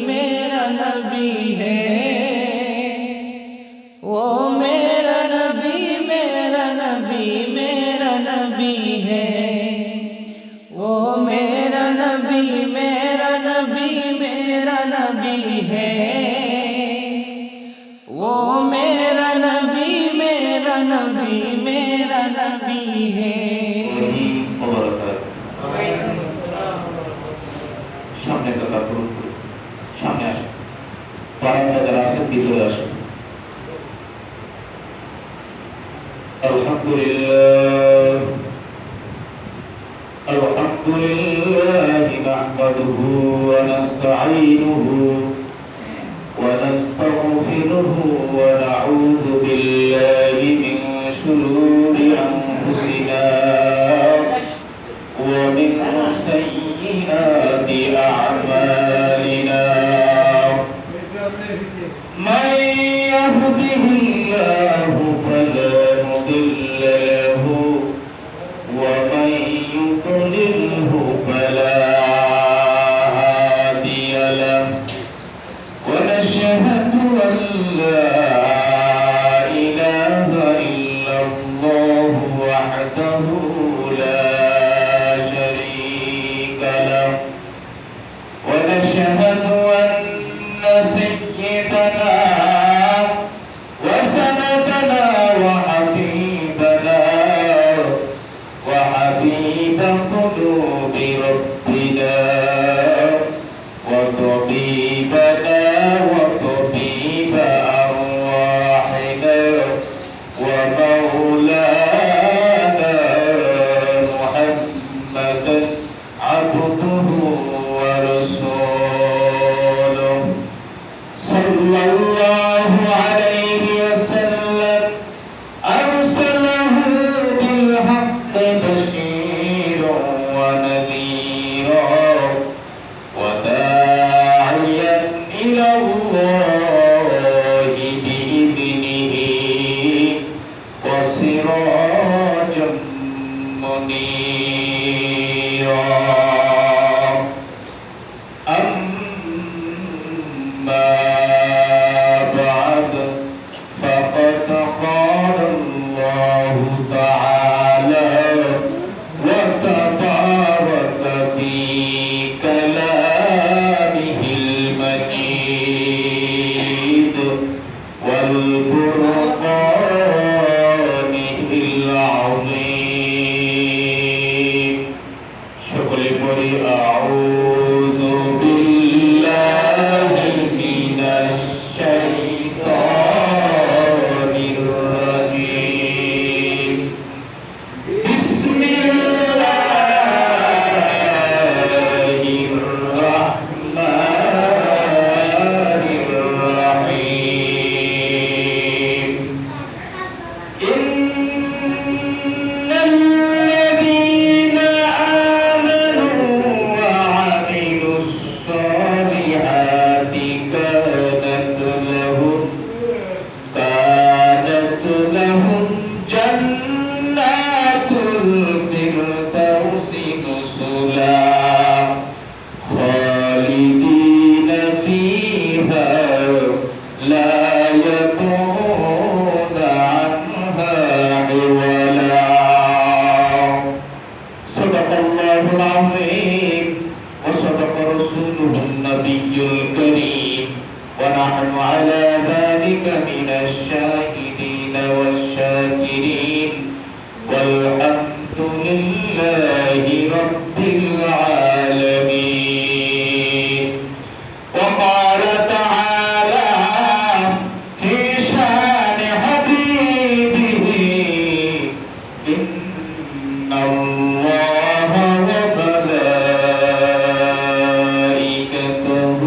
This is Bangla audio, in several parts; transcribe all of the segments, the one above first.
मेरा नबी है। वो मेरा नबी मेरा नबी मेरा नबी है। वो मेरा नबी मेरा नबी मेरा नबी है। वो मेरा नबी मेरा नबी मेरा नबी है। সামনে কথা পূরণ করে সামনে আসেন, বারান্দা যারা আছেন ভিতরে আসেন। আলহামদুলিল্লাহ নাহমাদুহু ওয়া নাস্তাঈনুহু ওয়া নাস্তাগফিরুহু ওয়া নাউযু বিল্লাহি মিন শুরুরি আনফুসিনা ওয়া মিন সাইয়্যাতি আ'মালিনা। মান ইয়াহদিহিল্লাহু ফালা মুদিল্ল লাহু ওয়া মান ইউদ্লিলহু ফালা হাদিয়া লাহু। ওয়া নাশহাদু আন লা ইলাহা ইল্লাল্লাহু ওয়াহদাহু লা শারীকা লাহু। ওয়া নাশহাদু আন্না সাইয়্যিদানা ওয়া সানাদানা ওয়া হাবিবানা ওয়া হাবিবা কুলুবি রাব্বিনা ওয়া তাবীবানা ওয়া তাবীবা আরওয়াহিনা ওয়া মাওলানা মুহাম্মাদান আবদুহু ওয়া রাসূলুহু সাল্লাল্লাহু আলাইহি ওয়াসাল্লাম। আরসালাহু বিল হাক্কি বাশীরান ওয়া নাযীরান ওয়া দা'iyan ইলাল্লাহি বিইذনিহি ওয়া সিরাজাম মুনীরা। أما بعد فقد قال الله تعالى وتبارك في كلامه المجيد والفرقانه العظيم। সকলে পড়ি আউযু বিল্লাহি মিনাশ শাইতানির রাজীম। বিসমিল্লাহির রাহমানির রাহিম। ইন্নাল্লাযীনা আমানু ওয়া আমিলুস সালিহাতি কানাত লাহুম জান্নাতুল ফিরদাউসি নুজুলা খালিদিনা ফিহা লা ইয়াবুনা আনহা হিওয়ালা। সাদাকাল্লাহুল আযীম ওয়া সাদাকা রাসূলুহুন নাবিয়্যুল কারীম ওয়া নাহনু আলা যালিকা মিনাশ শাহিদিনা ওয়াশ শাকিরিন ওয়ালহামদুলিল্লাহি রাব্বিল আলামিন। وقال تعالى في شان حبيبه إن الله وملائكته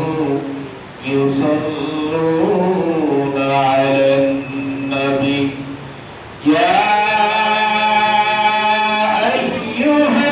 يصلون على النبي يا أيها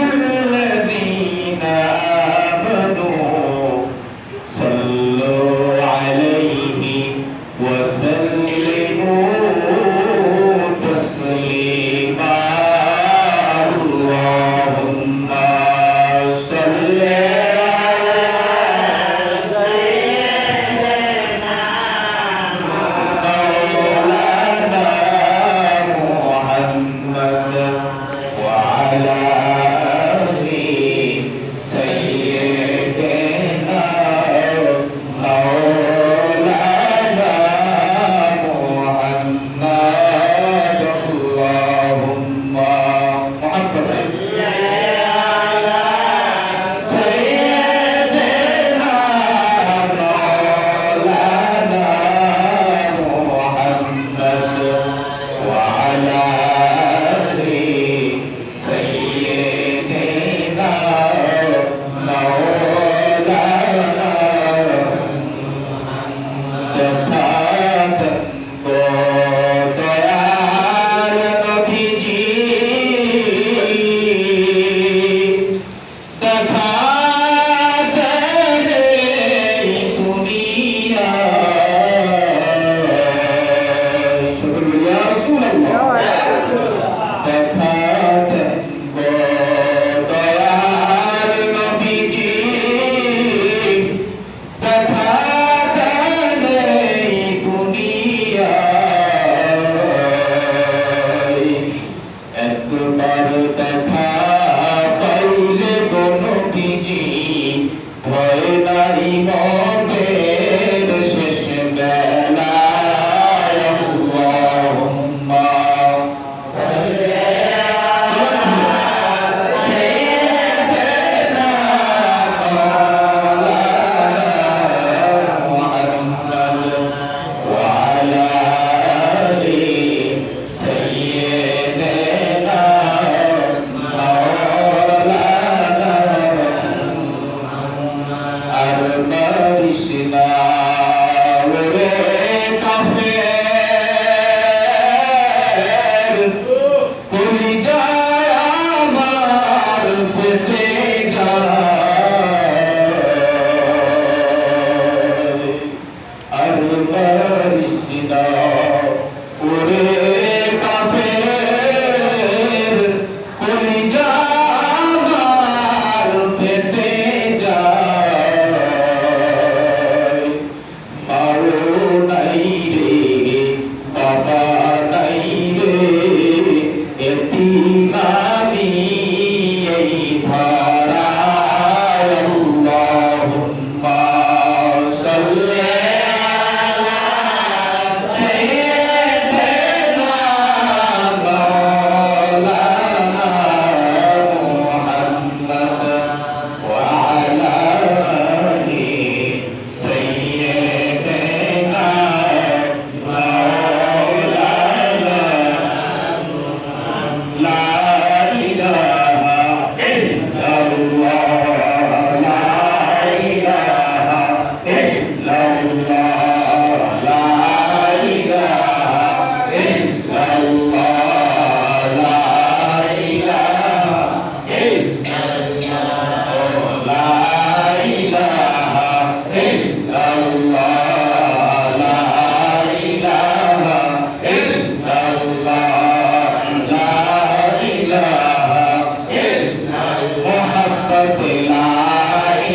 मोहब्बत ला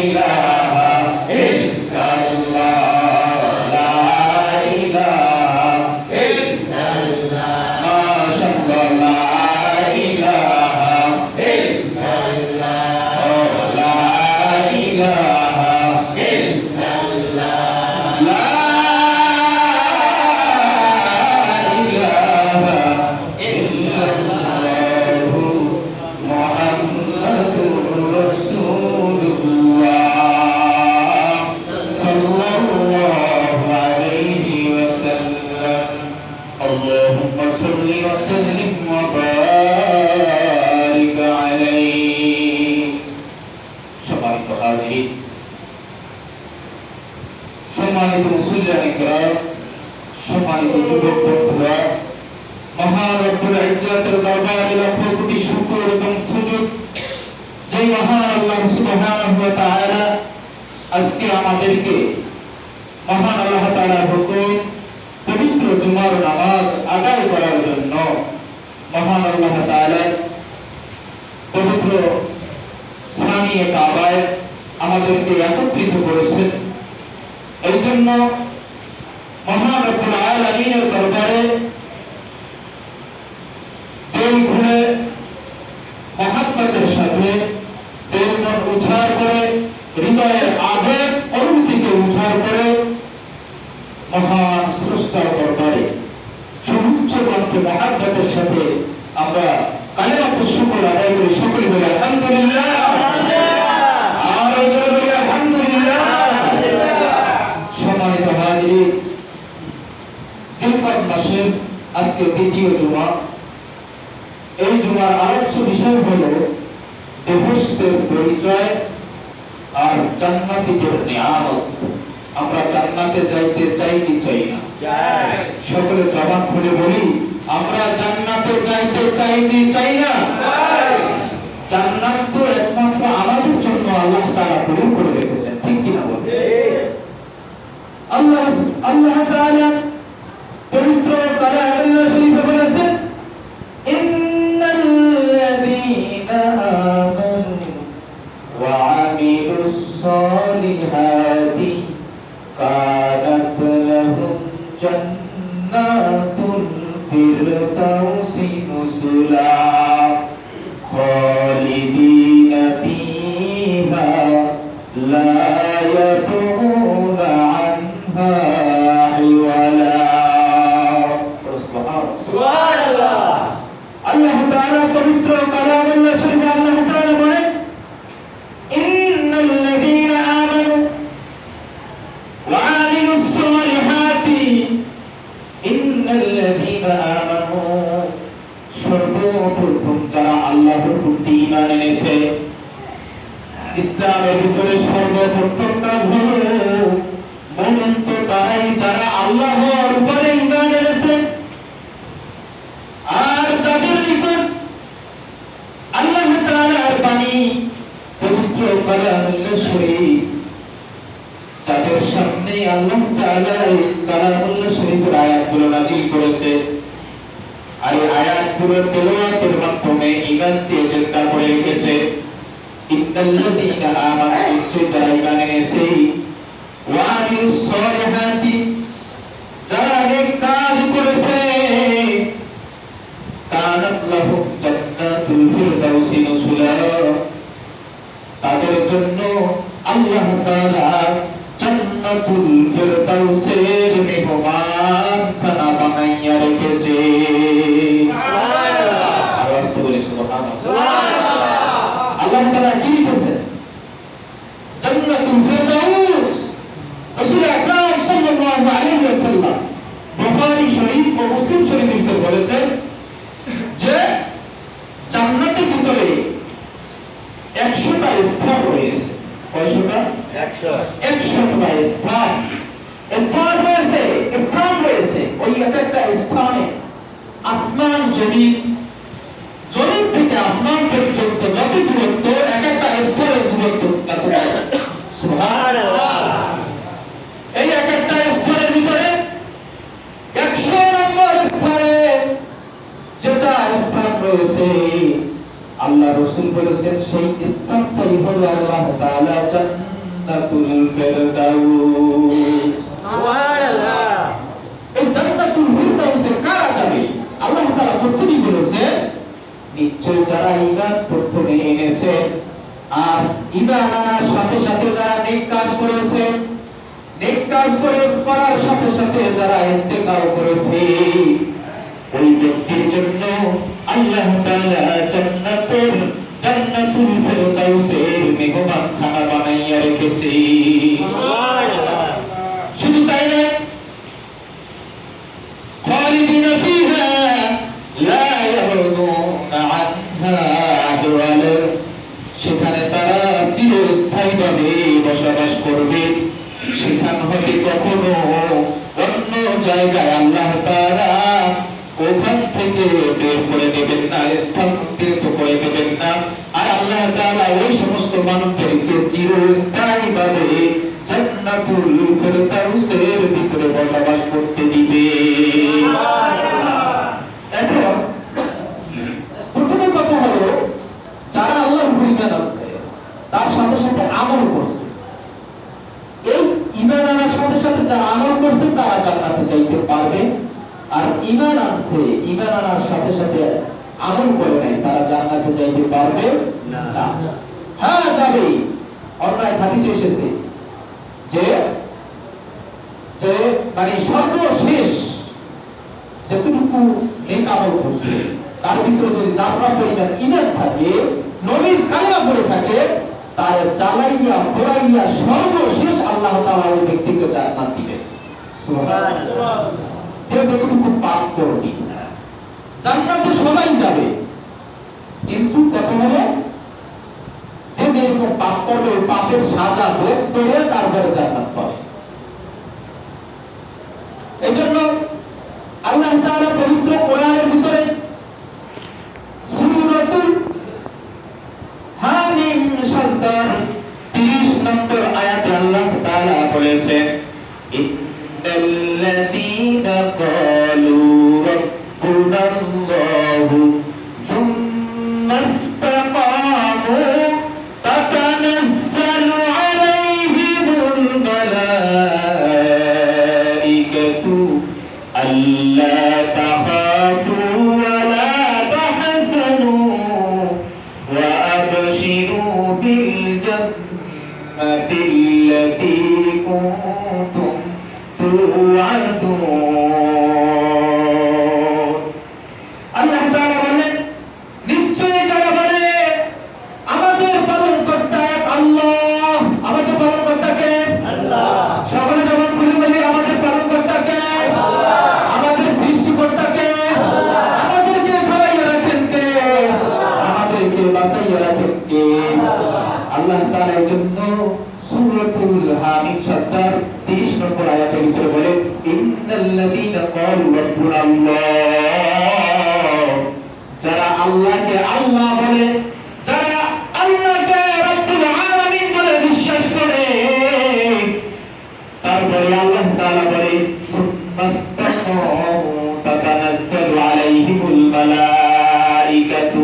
इलाहा इल्लल्लाह ला इलाहा इल्लल्लाह माशाअल्लाह ला इलाहा इल्लल्लाह ला इलाहा इल्लल्लाह ला اللهم صل وسلم وبارك عليه সম্মানিত হাজিরিন সম্মানিত মুসল্লিয়ান ইকরাম সম্মানিত যুবক বন্ধুরা মহান রব্বুল ইজ্জতের দরবারে লাখ কোটি শুকর এবং সুজুদ যে মহান আল্লাহ সুবহানাহু ওয়া তাআলা আজকে আমাদেরকে মহান আল্লাহ তাআলার হুকুম পবিত্র জুমার নামাজ আদায় করার জন্য মহান আল্লাহ তাআলা পবিত্র সানিয়ে কাবায় আমাদেরকে একত্রিত করেছেন। এই জন্য মহান রব্বুল আলামিনের দরবারে দিল খুলে মহব্বতের সাথে দিল মন উজাড় করে হৃদয়ের আবেগ অনুভূতিকে উজাড় করে মহান স্রষ্টার দরবারে সর্বোচ্চ কণ্ঠে মহব্বতের সাথে আমরা কালিমাতুশ শুকর আদায় করি। সকলে বলি আলহামদুলিল্লাহ, আর জোরে বলি আলহামদুলিল্লাহ। সম্মানিত হাজিরিন, জিলকদ মাসের আজকে দ্বিতীয় জুমা। এই জুমার আলোচ্য বিষয় হলো বেহেশতের পরিচয় আর জান্নাতীদের নিয়ামত। আমরা জান্নাতে যাইতে চাই কি চাই না? চাই। সকলে জবান খুলে বলি, আমরা জান্নাতে যাইতে চাই কি চাই না? চাই। জান্নাত তো একমাত্র আমাদের জন্য আল্লাহ তাআলা তৈরি করে রেখেছেন, ঠিক কি না বলেন? ঠিক। আল্লাহ তাআলা পবিত্র কালামুল্লাহ শরীফে বলেছেন, ইন্নাল্লাযীনা আমানু ওয়া আমিলুস সালিহাতি কানাত লাহুম জান্নাতুল ফিরদাউসি নুজুলা খালিদিনা ফিহা লা ইয়াবগুনা আনহা হিওয়ালা। সুবহানাল্লাহ। আল্লাহ তাআলা পবিত্র কালামুল্লাহ শরীফে আল্লাহ তাআলা বলেন, ইন্নাল্লাযীনা আমানু ওয়া আমিলুস সালিহাতি, ইন্নাল্লাযীনা আমানু, সর্বপ্রথম যারা আল্লাহর প্রতি ঈমান এনেছে। ইসলামের ভিতরে সর্বপ্রথম কাজ হলো মুমিন তো তারাই যারা আল্লাহর উপরে ঈমান এনেছে। আর যাদের নিকট আল্লাহ তাআলার বাণী পবিত্র কালামুল্লাহ শরীফ, যাদের সামনে আল্লাহ তাআলা কালামুল্লাহ শরীফের আয়াতগুলো নাযিল করেছে, আর এই আয়াতগুলোর তেলাওয়াতের মাধ্যমে ঈমানকে জিন্দা করে রেখেছে। ইন্নাল্লাযীনা আমানু, যারা ঈমান এনেছে, ওয়া আমিলুস সালিহাতি, যারা নেক কাজ করেছে, কানাত লাহুম জান্নাতুল ফিরদাউসি নুজুলা, তাদের জন্য আল্লাহ তাআলা জান্নাতুল ফিরদাউসের মেহমান খানা বানাইয়া রেখেছে। সুবহানাল্লাহ। আওয়াজ তো বলি সুবহানাল্লাহ। সুবহানাল্লাহ। আল্লাহ তাআলা কি লিখেছে? জান্নাতুল ফিরদাউস। রাসূল আকরাম সাল্লাল্লাহু আলাইহি ওয়াসাল্লাম বুখারী শরীফ ও মুসলিম শরীফের ভিতরে বলেছেন যে জান্নাতের ভিতরে 100টা স্থান রয়েছে। কয়শোটা? 100টা স্থান রয়েছে, স্থান রয়েছে। ওই একটা স্থানে আসমান জমিন, জমিন থেকে আসমান পর্যন্ত যত দূরত্ব, একটা স্তরের দূরত্ব তত। সুবহানাল্লাহ। এই একটা স্তরের ভিতরে 100 নম্বর স্থানে যেটা স্থান রয়েছে, আল্লাহ রাসূল বলেছেন সেই স্থানটাই হলো আল্লাহ তাআলা জান্নাতুল ফেরদাউস। সুবহানাল্লাহ। এই জান্নাতুল ফেরদাউসে কারা যাবে? আল্লাহ তাআলা প্রথমেই বলেছে নিশ্চয় যারা ঈমান প্রথমে এনেছে আর ঈমান আনার সাথে সাথে যারা নেক কাজ করেছে, নেক কাজ করার সাথে সাথে যারা ইন্তেকাল করেছে, ওই ব্যক্তির জন্য আল্লাহ তাআলা জান্নাতুল ফেরদাউসের মেহমানখানা বানাইয়া রেখেছে। সুবহানাল্লাহ। শুধু তাই না, খালিদিনা ফিহা লা ইয়াবগুনা আনহা আদওয়ালা, সেখানে তারা চিরস্থায়ীভাবে বসবাস করবে। সেখান হতে কখনো অন্য জায়গায় আল্লাহ তাআলা ওখান থেকে বের করে দেবেন না, স্থানান্তরিত করে দেবেন না। আর আল্লাহ তাআলা ওই সমস্ত মানুষদেরকে চিরস্থায়ীভাবে জান্নাতুল ফেরদাউসের ভিতরে বসবাস করতে দিবে। এখন প্রথম কথা হলো যারা আল্লাহর উপর ঈমান আনছে তার সাথে সাথে আমল করছে, এই ঈমান আনার সাথে সাথে যারা আমল করছে তারা জান্নাতে যাইতে পারবে। আর ঈমান আনছে, ঈমান আনার সাথে সাথে আমল করে নাই, তারা জান্নাতে যাইতে পারবে না। হ্যাঁ যাবে। অন্যায় হাদিসে এসেছে যে যে মানে সর্বশেষ যতটুকু নেক আমল করছে তার ভিতরে যদি জাবরা পরিমাণ ঈমান থাকে, নবীর কালিমা পড়ে থাকে, তার জ্বালাইয়া পোড়াইয়া সর্বশেষ আল্লাহ তাআলা ওই ব্যক্তিকে জান্নাত দিবেন। সুবহানাল্লাহ। সে যতটুকু পাপ করবে জান্নাতে সবাই যাবে, কিন্তু কথা হলো যে যেরকম পাপ করবে ওই পাপের সাজা ভোগ করে তারপরে জান্নাত পাবে। এজন্য আল্লাহ তাআলা পবিত্র কোরআনের ভিতরে সূরাতুল হামিম সাজদার 30 নম্বর আয়াতে আল্লাহ তাআলা বলেছেন ইন্নাল্লাযীনা ক্বালু রাব্বুনাল্লাহু সুম্মা ইসতাকামু তাতানাজ্জালু আলাইহিমুল মালাঈকাতু আল্লা তাখাফু ওয়া লা তাহজানু ওয়া আবশিরু বিল জান্নাতিল্লাতী কুনতুম তুআদুন। আল্লাহ তাআলা বলেন নিশ্চয়ই যারা বলে আমাদের পালনকর্তা এক আল্লাহ, আমাদের পালনকর্তা কে? আল্লাহ। সকলে যেমন খুলে বলি আমাদের পালনকর্তা কে? আল্লাহ। আমাদের সৃষ্টিকর্তা কে? আল্লাহ। আমাদেরকে খাওয়াইয়া রাখেন কে? আল্লাহ। আমাদেরকে বাঁচাইয়া রাখেন কে? আল্লাহ। আল্লাহ তাআলা এর জন্য সূরাতুল হামিম সাজদার 30 নম্বর আয়াতের ভিতরে বলে ইন্নাল্লাযীনা ক্বালু রাব্বুনাল্লাহ, যারা আল্লাহকে আল্লাহ বলে, যারা আল্লাহকে রব্বুল আলামিন বলে বিশ্বাস করে, তারপরে আল্লাহ তাআলা বলে সুম্মাস্তাকামু তাতানাজ্জালু আলাইহিমুল মালাঈকাতু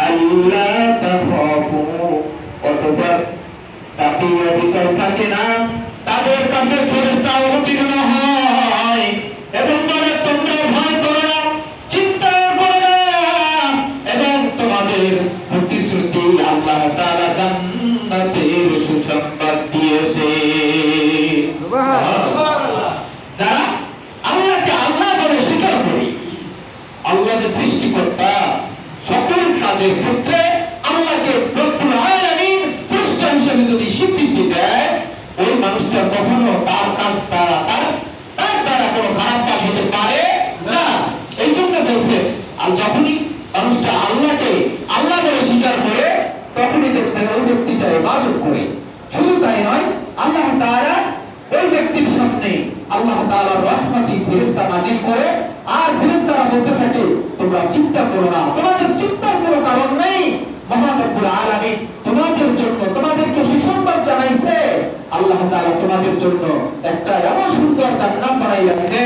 আল্লা তাখাফু, অতঃপর তাদের অবসর থাকে না, তাদের কাছে ফেরেশতা অবতীর্ণ হয় এবং বলে তোমরা ভয় করো না, চিন্তা করো না, এবং তোমাদের প্রতিশ্রুতি আল্লাহ তাআলা জান্নাতের সুসংবাদ দিয়েছে। সুবহানাল্লাহ। যারা আল্লাহকে আল্লাহ বলে স্বীকার করে, আল্লাহ যে সৃষ্টিকর্তা, সকল কাজের ক্ষেত্রে আল্লাহকে রব্বুল আলামিন স্রষ্টা হিসেবে যদি স্বীকৃতি দেয়, ওই মানুষটা কখনো তার কাজ তার দ্বারা কোনো খারাপ কাজ হতে পারে না। এই জন্য বলছে আর যখনই মানুষটা আল্লাহকে আল্লাহ বলে স্বীকার করে তখনই দেখতে ওই ব্যক্তিটা ইবাদত করে। শুধু তাই নয়, আল্লাহ তাআলা ওই ব্যক্তির সামনে আল্লাহ তাআলার রহমতি ফেরেশতা নাজিল করে, আর ফেরেশতারা বলতে থাকে তোমরা চিন্তা করো না, তোমাদের চিন্তার কোনো কারণ নেই, মহান রব্বুল আলামিন তোমাদের জন্য তোমাদেরকে সুসংবাদ জানাইছে, আল্লাহ তাআলা তোমাদের জন্য একটা এমন সুন্দর জান্নাত বানাই রাখছে,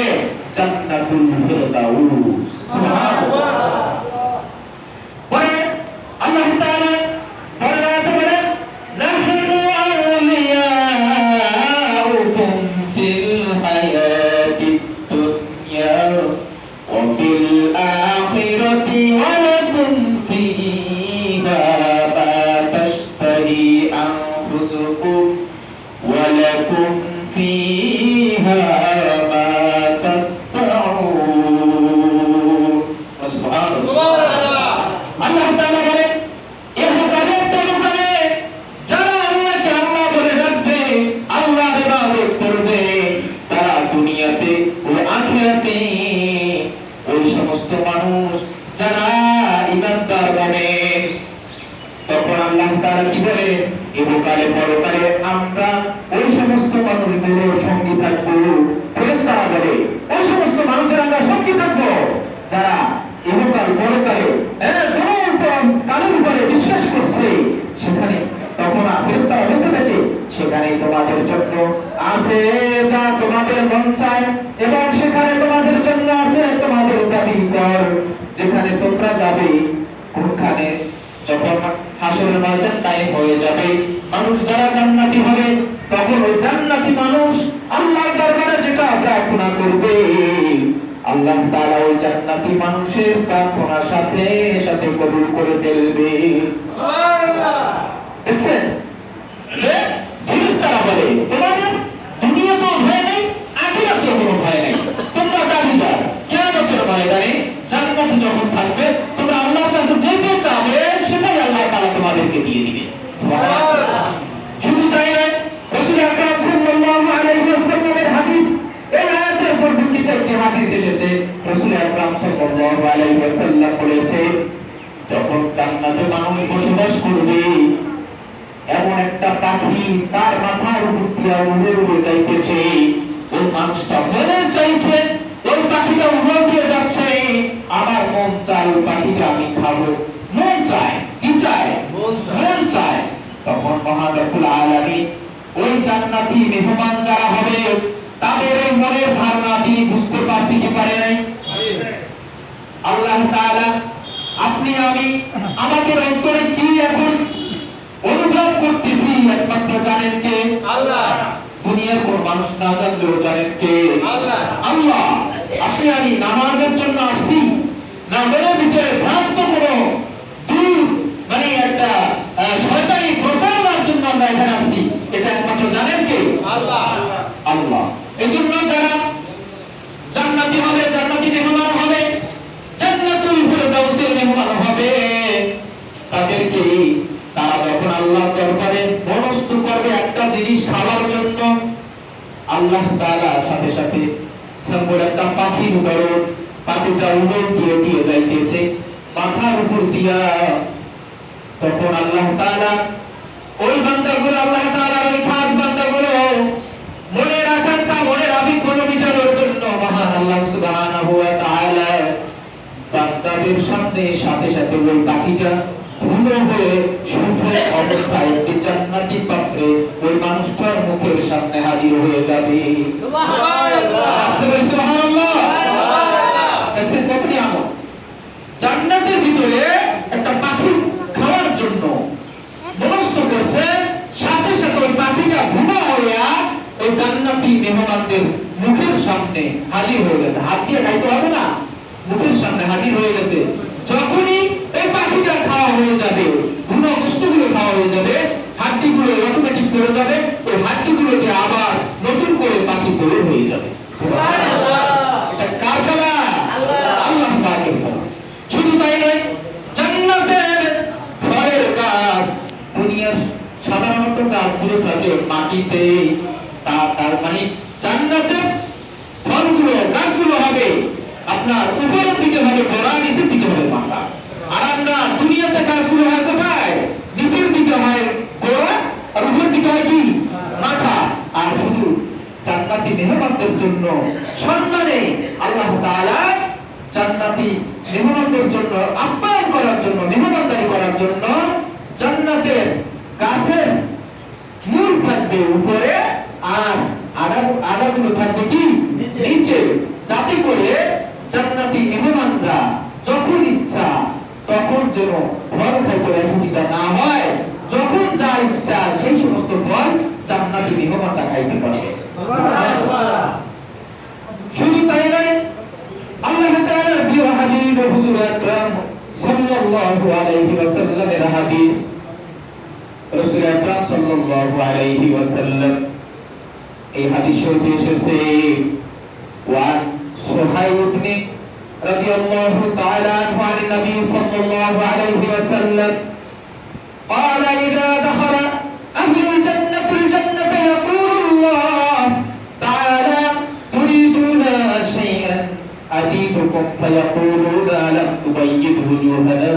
জান্নাতুল ফেরদাউস। সুবহানাল্লাহ। পরে আল্লাহ তাআলা আল্লাহ তাআলা কি বলে, ইহকালে পরকালে আমরা ওই সমস্ত মানুষগুলোর সঙ্গী থাকবো। ফেরেশতারা বলে ওই সমস্ত মানুষদের আমরা সঙ্গী থাকবো যারা ইহকাল পরকালে কালের উপরে বিশ্বাস করছে। সেখানে তখন ফেরেশতারা বলতে থাকে, সেখানে তোমাদের জন্য আছে যা তোমাদের মন চায়, এবং সেখানে তোমাদের জন্য আছে তোমাদের দাবি কর, যেখানে তোমরা যাবে। কোনখানে? যখন হাসরের ময়দান টাইম হয়ে যাবে, মানুষ যারা জান্নাতি হবে, তখন ওই জান্নাতি মানুষ আল্লাহর দরবারে যেটা প্রার্থনা করবে, আল্লাহ তাআলা ওই জান্নাতি মানুষের প্রার্থনার সাথে সাথে কবুল করে ফেলবে। সুবহানাল্লাহ। দেখছেন যে ফেরেশতারা বলে, তোমাদের দুনিয়াতেও ভয় নেই, আখিরাতেও কোনো ভয় নেই, তোমরা দাবিদার। কিয়ামতের ময়দানে জান্নাতে যখন থাকবে, তোমরা আল্লাহর কাছে যেটা চাবে সেটাই আল্লাহ তাআলা তোমাদেরকে দিয়ে দিবে। সুবহানাল্লাহ। শুধু তাই নয়, রাসূল আকরাম সাল্লাল্লাহু আলাইহি ওয়াসাল্লামের হাদিস, এই আয়াতের পরিপ্রেক্ষিতে একটি হাদিস এসেছে। রাসূল আকরাম সাল্লাল্লাহু আলাইহি ওয়াসাল্লাম বলেছে, যখন জান্নাতে মানুষ বসবাস করবে, এমন একটা পাখি তার মাথার উপর দিয়ে উড়ে উড়ে যাইতেছে, ওই মানুষটা মনে চাইছে ওই পাখিটা উড়ে দিয়ে যাচ্ছে, আমার মন চায় ওই পাখিটা আমি খাবো, মন চায়। কি চায়? মন চায়। তখন মহান রব্বুল আলামিন ওই জান্নাতি মেহমান যারা হবে তাদের এই মনের ধারণা তিনি বুঝতে পারছি কি পারে নাই? আল্লাহ তাআলা আপনি আমি আমাদের অন্তরে কি এখন অনুভব করতেছি একমাত্র জানেন কে? আল্লাহ। দুনিয়ার কোন মানুষ না জানলেও জানেন কে? আল্লাহ। আল্লাহ। আপনি আমি নামাজের জন্য আসছি না মনের ভিতরে ভ্রান্ত কোনো মানে একটা শয়তানি প্রতারণার জন্য আমরা এখানে আসছি, এটা একমাত্র জানেন কে? আল্লাহ। আল্লাহ। এজন্য যারা জান্নাতি হবে, জান্নাতি মেহমান হবে, জান্নাতুল ফেরদাউসের মেহমান হবে, তাদেরকে তারা যখন আল্লাহর দরবারে মনস্থ করবে একটা জিনিস খাওয়ার জন্য, আল্লাহ তাআলা সাথে সাথে সম্বল একটা পাখির উদাহরণ, পাখিটা উড়ে দিয়ে দিয়ে যাইতেছে মাথার উপর দিয়া, তখন আল্লাহ তাআলা ওই বান্দাগুলো, আল্লাহ তাআলার ওই খাস বান্দাগুলো মনের আকাঙ্ক্ষা, মনের আবেগগুলো মেটানোর জন্য মহান আল্লাহ সুবহানাহু ওয়া তাআলা বান্দাদের সামনে সাথে সাথে ওই পাখিটা ধুলো হয়ে শুদ্ধ অবস্থায় একটি জান্নাতি পাত্রে ওই মানুষটার মুখের সামনে হাজির হয়ে যাবে। সুবহানাল্লাহ। সুবহানাল্লাহ। দেখছেন কত নিয়ামত জান্নাতের ভিতরে। একটা পাখি খাওয়ার জন্য মনস্থ করছে, সাথে সাথে ওই পাখিটা ধুলো হয়ে ওই জান্নাতি মেহমানদের মুখের সামনে হাজির হয়ে গেছে। হাত দিয়ে খাইতে হবে না, মুখের সামনে হাজির হয়ে গেছে। যখনই এই পাখিটা খাওয়া হয়ে যাবে, ভুনা বস্তুগুলো খাওয়া হয়ে যাবে, হাড্ডিগুলো অটোমেটিক পড়ে যাবে, ওই হাড্ডিগুলো দিয়ে আবার নতুন করে পাখি তৈরি হয়ে যাবে। সুবহানাল্লাহ। এটা কার খেলা? আল্লাহ পাকের খেলা। শুধু তাই নয়, জান্নাতের ফলের গাছ, দুনিয়ার সাধারণত গাছগুলো থাকে মাটিতে, তার মানে জান্নাতের ফলগুলো, গাছগুলো হবে আপনার উপরের দিকে হবে গোড়া, নিচের দিকে হবে পাতা। আর আমরা দুনিয়াতে গাছগুলো হয় কোথায়? নিচের দিকে হয় গোড়া আর উপরের দিকে হয় কি? মাথা। আর শুধু জান্নাতি মেহমানদের জন্য সম্মানে আল্লাহ তাআলা জান্নাতি মেহমানদের জন্য আপ্যায়ন করার জন্য, মেহমানদারি করার জন্য জান্নাতের গাছের মূল থাকবে উপরে আর আগাগুলো থাকবে কি? নিচে, যাতে করে জান্নাতি মেহমানরা যখন ইচ্ছা তখন যেন ফল খাইতে অসুবিধা না হয়, যখন যা ইচ্ছা সেই সমস্ত ফল জান্নাতি মেহমানরা খাইতে পারবে। সুবহানাল্লাহ। শুধু তাই নয়, আল্লাহ তাআলার প্রিয় হাবিব হুজুর আকরাম সাল্লাল্লাহু আলাইহি ওয়াসাল্লামের হাদিস, রাসূল আকরাম সাল্লাল্লাহু আলাইহি ওয়াসাল্লাম এই হাদিস শরীফে এসেছে, ওয়ান সুহাইব ইবনে রাদিয়াল্লাহু তাআলা আনহু আন নবী সাল্লাল্লাহু আলাইহি ওয়াসাল্লাম قال إذا دخل أهل الجنة الجنة يقول الله تعالى تريدون شيئا أزيدكم فيقولون ألم تبيض وجوهنا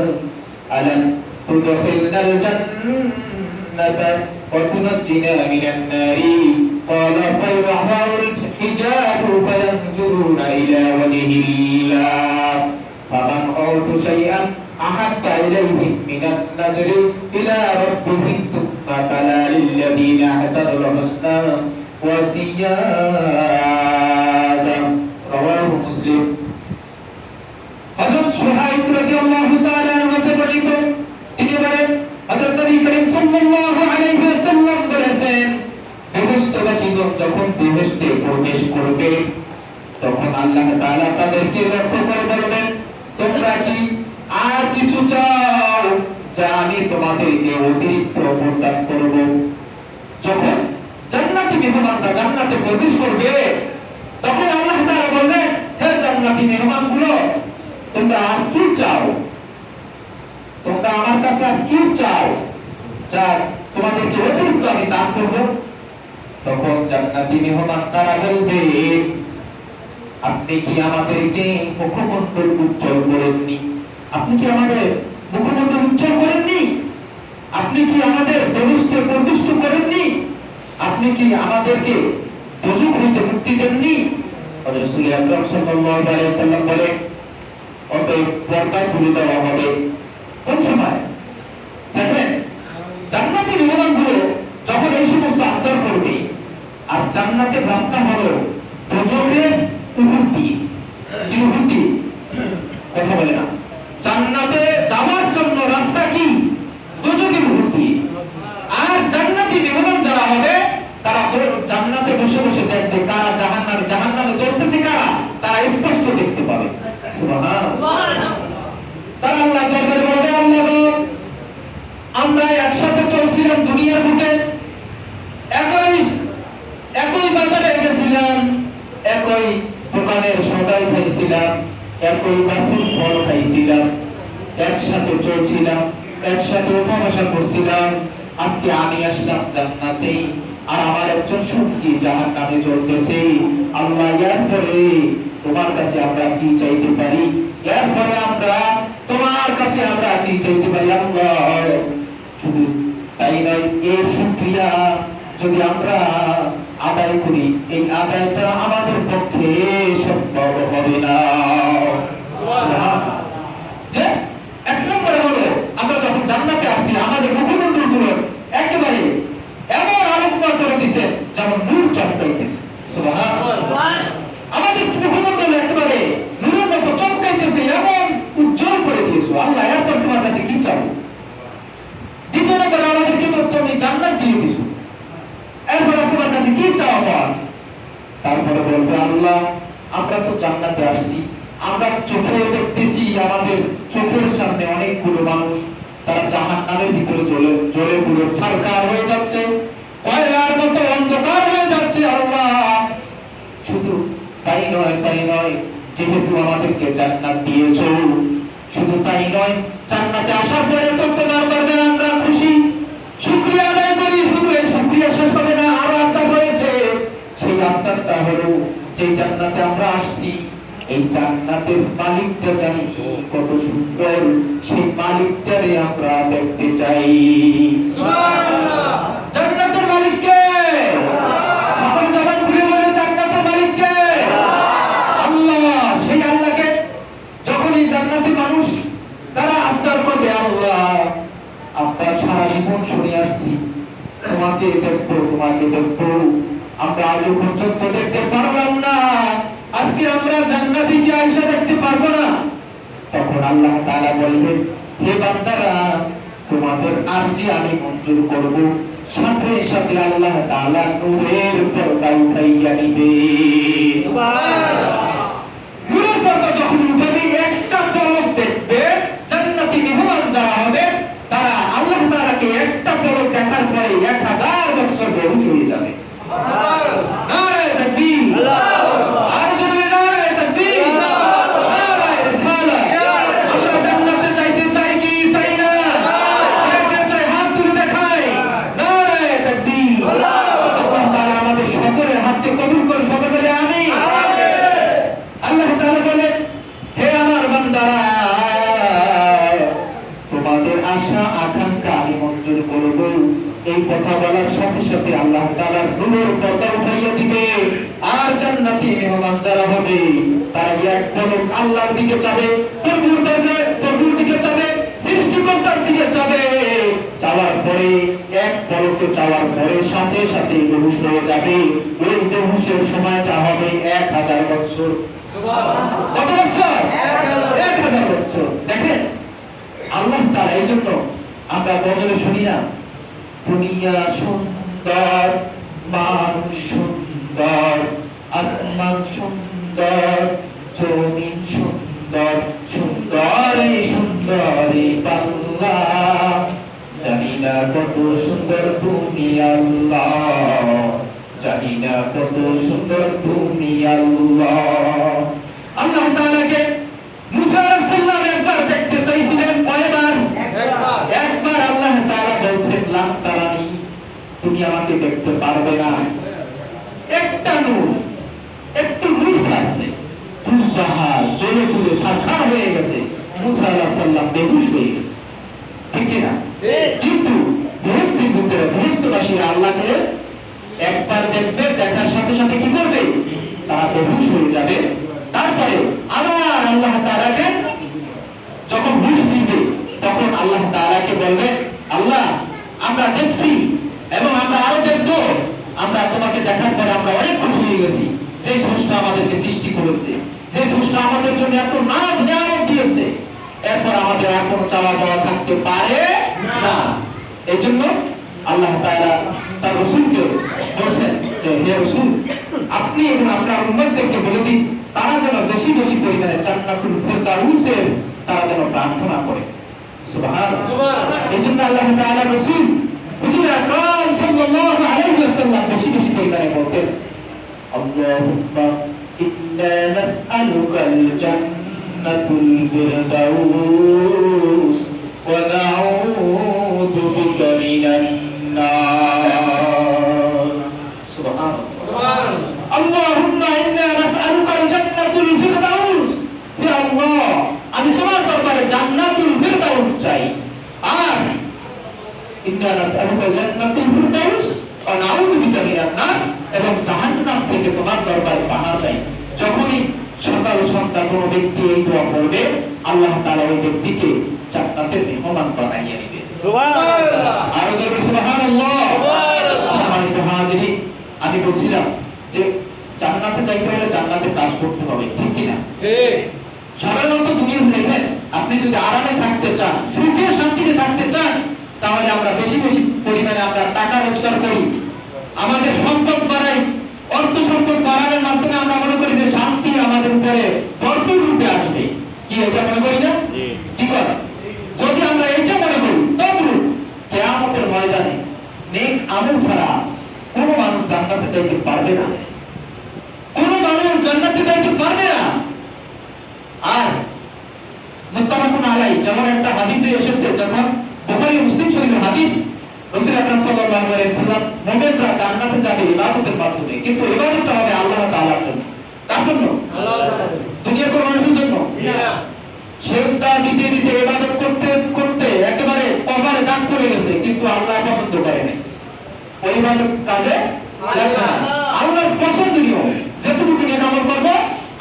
ألم تدخلنا الجنة وتنجنا من النار قال فيرفع الحجاب فينظرون إلى وجه الله فمن أوتوا شيئا أحب إليهم من النظر إلى ربهم ثم تلا للذين أحسنوا الحسنى وزيادة رواه مسلم হযরত সুহাইব রাদিয়াল্লাহু তাআলা আনহু বর্ণিত তিনি বলেন হযরত নবী করিম সাল্লাল্লাহু আলাইহি ওয়াসাল্লাম বলেছেন বেহেশতবাসীগণ যখন বেহেশতে প্রবেশ করবে তখন আল্লাহ তাআলা তাদেরকে লক্ষ্য করে বলবেন তোমরা কি আর কিছু চাও যা আমি তোমাদেরকে অতিরিক্ত প্রদান করব যখন জান্নাতি মেহমানরা জান্নাতে প্রবেশ করবে তখন আল্লাহ তাআলা বলবেন হে জান্নাতি মেহমানগুলো তোমরা আর কি চাও তোমরা আমার কাছে আর কি চাও যা তোমাদেরকে অতিরিক্ত আমি দান করব তখন জান্নাতি মেহমান তারা বলবে আপনি কি আমাদেরকে মুখমণ্ডল উজ্জ্বল করেননি আপনি কি আমাদের মুখমণ্ডল উজ্জ্বল করেননি আপনি কি আমাদের বেহেশতে প্রবিষ্ট করেননি আপনি কি আমাদেরকে দোজখ হইতে মুক্তি দেননি হযরত রাসূল আকরাম সাল্লাল্লাহু আলাইহি ওয়াসাল্লাম বলেন অতএব পর্দা খুলে দেওয়া হবে কোন সময় দেখেন জান্নাতের মেহমানগুলো যখন এই সমস্ত আবদার করবে আর জান্নাতের রাস্তা হলো দোজখের উপর দিয়ে কথা বলে না জান্নাতে যাওয়ার জন্য রাস্তা কি দোজখের উপর দিয়ে আর জান্নাতি মেহমান যারা হবে তারা জান্নাতে বসে বসে দেখবে কারা জাহান্নামে চলতেছে কারা তারা স্পষ্ট দেখতে পাবে সুবহানাল্লাহ তারা আল্লাহ দরবারে বলবে আল্লাহ আমরা একসাথে চলছিলাম দুনিয়ার বুকে একই বাজারে গেছিলাম একই দোকানের সদাই খাইছিলাম একই গাছের ফল খাইছিলাম একসাথে চলছিলাম একসাথে উপবাসা করছিলাম আজকে আমি আসলাম জান্নাতে আর আমার একজন সঙ্গী জাহান্নামে চলতেছে আল্লাহ এরপরে তোমার কাছে আমরা কি চাইতে পারি এরপরে আমরা তোমার কাছে আমরা কি চাইতে পারি আল্লাহ শুধু তাই নয় এর শুকরিয়া যদি আমরা আদায় করি এই আদায়টা আমাদের পক্ষে সম্ভব হবে না যে এক নম্বরে হলো আমরা যখন জান্নাতে আসি আমাদের মুখমণ্ডলগুলো একেবারে এমন আলোকময় করে দিয়েছে যেমন নূর চমকাইতেছে সুবহানাল্লাহ আমাদের মুখমণ্ডল একেবারে নূরের মতো চমকাইতেছে এমন উজ্জ্বল করে দিয়েছো আল্লাহ এরপর তোমার কাছে কি চাও দ্বিতীয় নম্বরে আমাদেরকে তো তুমি জান্নাত দিয়ে দিছো এরপর তোমার কাছে কি চাও আজ তারপরে বলবে আল্লাহ আমরা তো জান্নাতে আসছি আমরা চোখে দেখতেছি আমাদের চোখের সামনে অনেকগুলো মানুষ তারা জাহান্নামের ভিতরে জ্বলে পুরো ছারখার হয়ে যাচ্ছে কয়লার মতো অন্ধকার হয়ে যাচ্ছে আল্লাহ শুধু তাই নয় যেহেতু আমাদেরকে জান্নাত দিয়েছো শুধু তাই নয় জান্নাতে আসার পরে তো তোমার দরবারে আমরা খুশি শুকরিয়া আদায় করি শুধু এই শুকরিয়া শেষ হবে না আরো আবদার রয়েছে সেই আবদারটা হলো যে জান্নাতে আমরা আসছি এই জান্নাতের মালিকটা জানি কত সুন্দর সেই মালিকটারে আমরা দেখতে চাই সুবহানাল্লাহ জান্নাতের মালিক কে সকল জবান খুলে বলে জান্নাতের মালিক কে আল্লাহ সেই আল্লাহকে যখন এই জান্নাতি মানুষ তারা আবদার করবে আল্লাহ আপনার সারা জীবন শুনে আসছি তোমাকে দেখবো আমরা আজও পর্যন্ত দেখতে পারলাম না আজকে আমরা জান্নাতীকে আয়েশা দেখতে পারবো না তখন আল্লাহ তাআলা বলবেন হে বান্দারা তোমাদের আরজি আমি মঞ্জুর করব সাথে সাথে আল্লাহ তাআলা নূরের পর্দা উঠাইয়া নিবে সুবহানাল্লাহ নূরের পর্দা যখন উঠাবে একটা পলক দেখবে জান্নাতি মেহমান যারা হবে তারা আল্লাহ তাআলাকে একটা পলক দেখার পরে 1000 বছর বেহুশ হয়ে যাবে সুবহানাল্লাহ নারে তাকবীর আল্লাহু আকবার আর জোরে নারে তাকবীর আল্লাহু আকবার নারে রিসালাত আমরা জান্নাতে চাইতে চাই কি চাই না চাইতে চাই হাত তুলে দেখাই নারে তাকবীর আল্লাহু আকবার আল্লাহ তাআলা আমাদের সকলের হাতকে কবুল করে সকলে আমিন আল্লাহ তাআলা বলেন হে আমার বান্দারা তোমাদের আশা বলবো, এই কথা বলার সাথে সাথে আল্লাহ তাআলার নূরের পর্দা উঠাইয়া দিবে, আর জান্নাতি মেহমান যারা হবে তারা এক পলক আল্লাহর দিকে চাবে, প্রভুর দিকে চাবে, সৃষ্টিকর্তার দিকে চাবে। চাওয়ার পরে এক পলকে চাওয়ার পরে সাথে সাথে বেহুশ হয়ে যাবে। ওই বেহুশের সময়টা হবে 1000 বছর। কত বছর? 1000 বছর। দেখেন আল্লাহ তাআলা, এই জন্য আমরা গজলে শুনি না, দুনিয়া সুন্দর, মানুষ সুন্দর, আসমান সুন্দর, জমিন সুন্দর, সুন্দরে সুন্দরে পাল্লা, জানি না কত সুন্দর তুমি আল্লাহ, জানি না কত সুন্দর তুমি আল্লাহ। আল্লাহ তাআলাকে মুসা আলাইহিস সালাম একবার দেখতে চাইছিলেন, কয়বার? একবার। আল্লাহ তাআলা বলছেন, লাম তারানি, তুমি আমাকে দেখতে পারবে না। একটা নূর, একটু নূর আসছে, পাহাড় জ্বলে পুড়ে ছারখার হয়ে গেছে, মুসা আলাইহিস সালাম বেহুশ হয়ে গেছে, ঠিক না? কিন্তু বেহেশতের ভিতরে বেহেশতবাসীরা আল্লাহকে একবার দেখবে, দেখার সাথে সাথে কি করবে? তারা বেহুশ হয়ে যাবে। তারপরে আবার আল্লাহ তাআলাকে যখন হুশ দিবে, তখন আল্লাহ তাআলাকে বলবে, আল্লাহ আমরা দেখছি এবং আমরা আরো দেখবো, আমরা তোমাকে দেখার পরে আমরা অনেক খুশি হয়ে গেছি। যে স্রষ্টা আমাদেরকে সৃষ্টি করেছে, যে স্রষ্টা আমাদের জন্য এত নাজ নিয়ামত দিয়েছে, এরপর আমাদের আর কোনো চাওয়া পাওয়া থাকতে পারে না। এই জন্য আল্লাহ তাআলা তার রাসূলকে বলেছেন যে, হে রাসূল, আপনি এবং আপনার উম্মতদেরকে বলে দিন, তারা যেন বেশি বেশি পরিমাণে জান্নাতুল ফিরদাউসের তারা যেন প্রার্থনা করে। সুবহানাল্লাহ। এই জন্য আল্লাহ তাআলা রাসূল হুজুর আকরাম সাল্লাল্লাহু আলাইহি ওয়াসাল্লাম বেশি বেশি পরিমাণে বলতেন, আল্লাহুম্মা ইন্না নাসআলুকাল জান্নাতুল ফিরদাউস ওয়া নাউযু বিকা মিনান নার। সুবহানাল্লাহ। আল্লাহুম্মা ইন্না নাসআলুকাল জান্নাতুল ফিরদাউস, হে আল্লাহ আমি তোমার দরবারে জান্নাতুল ফিরদাউস চাই, আর ইন্না নাসআলুকাল জান্নাতুল ফিরদাউস ওয়া নাউযু বিকা মিনান নার, এবং জাহান্নাম থেকে তোমার দরবারে পানাহ চাই। যখনই সকাল সন্ধ্যা কোনো ব্যক্তি এই দোয়া করবে, আল্লাহ তাআলা ওই ব্যক্তিকে জান্নাতের মেহমান বানাইয়া দিবে। সুবহানাল্লাহ। আর জোরে সুবহানাল্লাহ। সুবহানাল্লাহ। সম্মানিত হাজিরিন, আমি বলছিলাম যে জান্নাতে যাইতে হলে জান্নাতের কাজ করতে হবে, ঠিক কি না? ঠিক। সাধারণত দুনিয়াতে দেখেন, আপনি যদি আরামে থাকতে চান, সুখে শান্তিতে থাকতে চান, তাহলে আমরা বেশি বেশি পরিমাণে আমরা টাকা রোজগার করি, আমাদের সম্পদ বাড়াই, অর্থ সম্পদ বাড়ানোর মাধ্যমে আমরা মনে করি যে শান্তি আমাদের উপরে ভরপুর রূপে আসবে। কি এটা মনে করি না? কি কথা? যদি আমরা এটা মনে করি, তদ্রূপ কিয়ামতের ময়দানে নেক আমল ছাড়া কোনো মানুষ জান্নাতে যাইতে পারবে না, কোনো মানুষ জান্নাতে যাইতে পারবে না। আর মুত্তাফাকুন আলাইহি, যেমন একটা হাদিসে এসেছে, যখন বুখারী মুসলিম শরীফের হাদিস, রাসূল আকরাম সাল্লাল্লাহু আলাইহি ওয়াসাল্লাম মুমিনরা জান্নাতে যাবে ইবাদতের মাধ্যমে, কিন্তু ইবাদতটা হবে আল্লাহ তাআলার জন্য। কার জন্য? আল্লাহ তাআলার জন্য। দুনিয়ার কোন মানুষের জন্য না। সেজদা দিতে দিতে ইবাদত করতে করতে একেবারে কবরে দাগ পড়ে গেছে, কিন্তু আল্লাহ পছন্দ করে না ওই ইবাদত কাজে লাগে না। আল্লাহর পছন্দনীয় যেটুকু নেক আমল করব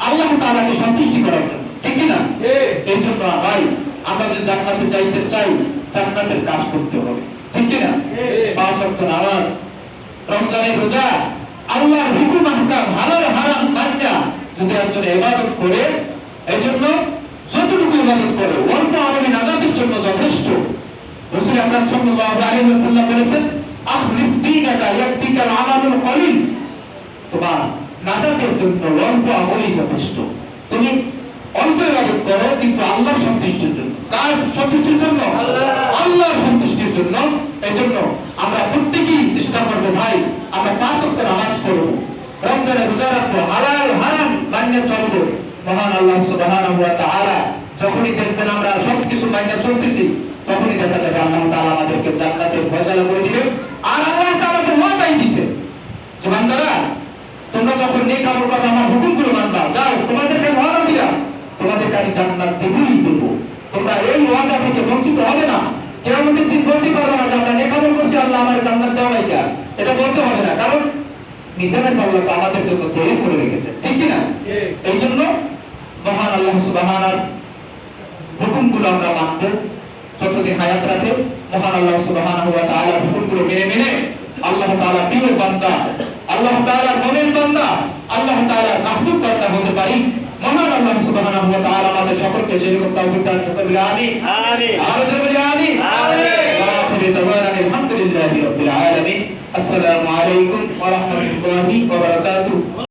আল্লাহ তাআলাকে সন্তুষ্টি করার জন্য, ঠিক কি না? ঠিক। এই জন্য ভাই, আমরা যদি জান্নাতে যাইতে চাই, জান্নাতের কাজ করতে হবে, ঠিক কি না? পাঁচ ওয়াক্ত নামাজ, রমজানের রোজা, আল্লাহর হুকুম আহকাম হালাল হারাম মানিয়া যদি একজন ইবাদত করে, এইজন্য যতটুকু ইবাদত করে অল্প আমলে নাজাতের জন্য যথেষ্ট। রাসূল আকরাম সাল্লাল্লাহু আলাইহি ওয়াসাল্লাম বলেছেন, আখলিস দীনাকা ইয়াকফিকাল আমালুল কলিল, তোমার নাজাতের জন্য অল্প আমলই যথেষ্ট। তুমি অল্প ইবাদত করো, কিন্তু আল্লাহর সন্তুষ্টির জন্য। কার সন্তুষ্টির জন্য? আল্লাহর সন্তুষ্টির জন্য। এজন্য আমরা প্রত্যেকেই চেষ্টা করব ভাই, আমরা পাঁচ ওয়াক্ত নামাজ পড়ব, রমজানে রোজা রাখবো, হালাল হারাম মাইনে চলবো। মহান আল্লাহ সুবহানাহু ওয়া তাআলা যখনই দেখবেন আমরা সবকিছু মাইনে চলতেছি, তখনই দেখা যাবে আল্লাহ তাআলা আমাদেরকে জান্নাতের ফয়সালা করে দিবেন। আর আল্লাহ তাআলা তো ওয়াদাই দিয়েছেন যে বান্দারা, তোমরা যখন নেক আমল করবে, আমার হুকুমগুলো মানবা, যাও তোমাদেরকে ওয়াদা দিলাম, তোমাদেরকে আমি জান্নাত দেবই দেব, তোমরা এই ওয়াদা থেকে বঞ্চিত হবে না। কিয়ামতের দিন বলতে পারবো না যে আমরা নেক আমল করছি আল্লাহ আমার জান্নাত দাও নাই কেন, এটা বলতে হবে না, কারণ মিজানের আল্লাহ আমাদের জন্য তৈরি করে রেখেছে, ঠিক কি না? এই জন্য মহান আল্লাহ সুবহানাহু হুকুমগুলো আমরা মানবো যতদিন হায়াত রাখে। মহান আল্লাহ সুবহানাহু ওয়া তাআলার হুকুমগুলো মেনে মেনে আল্লাহ তাআলা প্রিয় বান্দা, আল্লাহ তাআলার মুমিন বান্দা, আল্লাহ তাআলার মাহবুব বান্দা হতে পারি। মহান আল্লাহ সুবহানাহু ওয়া তাআলা আমাদের সকলকে সেরকম তৌফিক দান করুন। আমিন আমিন। আর জোরে বলি আমিন আমিন। ওয়া আখিরু দাওয়ানা আলহামদুলিল্লাহি রাব্বিল আলামিন। আসসালামু আলাইকুম ওয়া রাহমাতুল্লাহি ওয়া বারাকাতুহু।